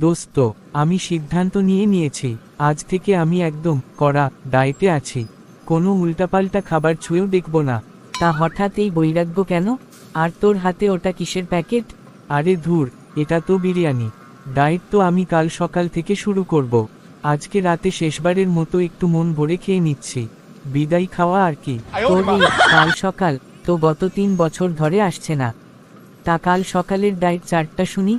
দোস্ত, আমি সিদ্ধান্ত নিয়েছি, আজ থেকে আমি একদম কড়া ডায়েটে আছি। কোনো উল্টাপাল্টা খাবার ছুঁয়েও দেখব না। তা হঠাৎ এই বৈরাগ্য কেন? আর তোর হাতে ওটা কিসের প্যাকেট? আরে ধুর, এটা তো বিরিয়ানি। ডায়েট তো আমি কাল সকাল থেকে শুরু করব। আজকে রাতে শেষবারের মতো একটু মন ভরে খেয়ে নিচ্ছি। বিদায় খাওয়া আর কি। তোর এই কাল সকাল তো গত 3 বছর ধরে আসছে না। তা কাল সকালের ডায়েট চারটা শুনি।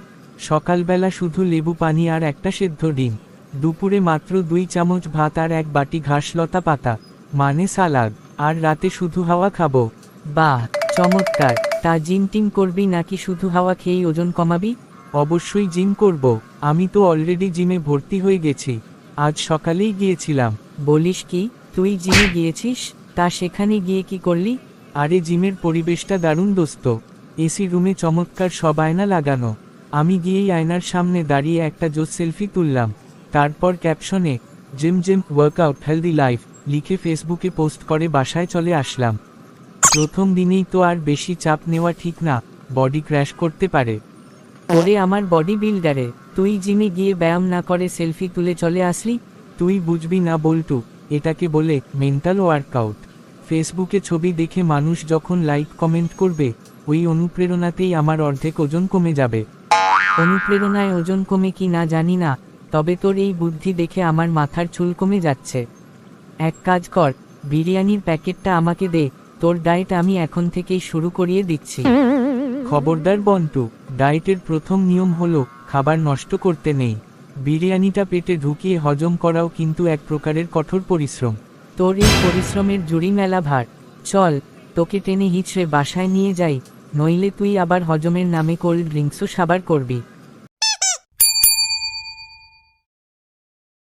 সকালবেলা শুধু লেবু পানি আর একটা সেদ্ধ ডিম। দুপুরে মাত্র 2 চামচ ভাত আর 1 বাটি ঘাসলতা পাতা, মানে সালাদ। আর রাতে শুধু হাওয়া খাবো। বাহ, চমৎকার। তা জিম টিম করবি নাকি শুধু হাওয়া খেয়েই ওজন কমাবি? অবশ্যই জিম করব। আমি তো অলরেডি জিমে ভর্তি হয়ে গেছি। আজ সকালেই গিয়েছিলাম। বলিস কি, তুই জিমে গিয়েছিস? তা সেখানে গিয়ে কি করলি? আরে জিমের পরিবেশটা দারুণ দোস্ত। এসি রুমে চমৎকার সব আয়না লাগানো। আমি গিয়েই আয়নার সামনে দাঁড়িয়ে একটা জোস সেলফি তুললাম। তারপর ক্যাপশনে gym gym workout healthy life লিখে ফেসবুকে পোস্ট করে বাসায় চলে আসলাম। প্রথম দিনেই তো আর বেশি চাপ নেওয়া ঠিক না, বডি ক্র্যাশ করতে পারে। ওরে আমার বডি বিল্ডারে, তুই জিমে গিয়ে ব্যায়াম না করে সেলফি তুলে চলে আসলি? তুই বুঝবি না বল্টু, এটাকে বলে মেন্টাল ওয়ার্কআউট। ফেসবুকে ছবি দেখে মানুষ যখন লাইক কমেন্ট করবে, ওই অনুপ্রেরণাতেই আমার অর্ধেক ওজন কমে যাবে। অনুপ্রেরণায় ওজন কমে কি না জানি না, তবে তোর এই বুদ্ধি দেখে আমার মাথার চুল কমে যাচ্ছে। এক কাজ কর, বিরিয়ানির প্যাকেটটা আমাকে দে, তোর ডায়েট আমি এখন থেকেই শুরু করিয়ে দিচ্ছি। খবরদার বন্টু, ডায়েটের প্রথম নিয়ম হলো খাবার নষ্ট করতে নেই। বিরিয়ানিটা পেটে ঢুকিয়ে হজম করাও কিন্তু এক প্রকারের কঠোর পরিশ্রম। তোর এই পরিশ্রমের জুড়ি মেলা ভার। চল, তোকে টেনে হিচড়ে বাসায় নিয়ে যাই, নইলে তুই আবার হজমের নামে কোল্ড ড্রিঙ্কসও সাবার করবি।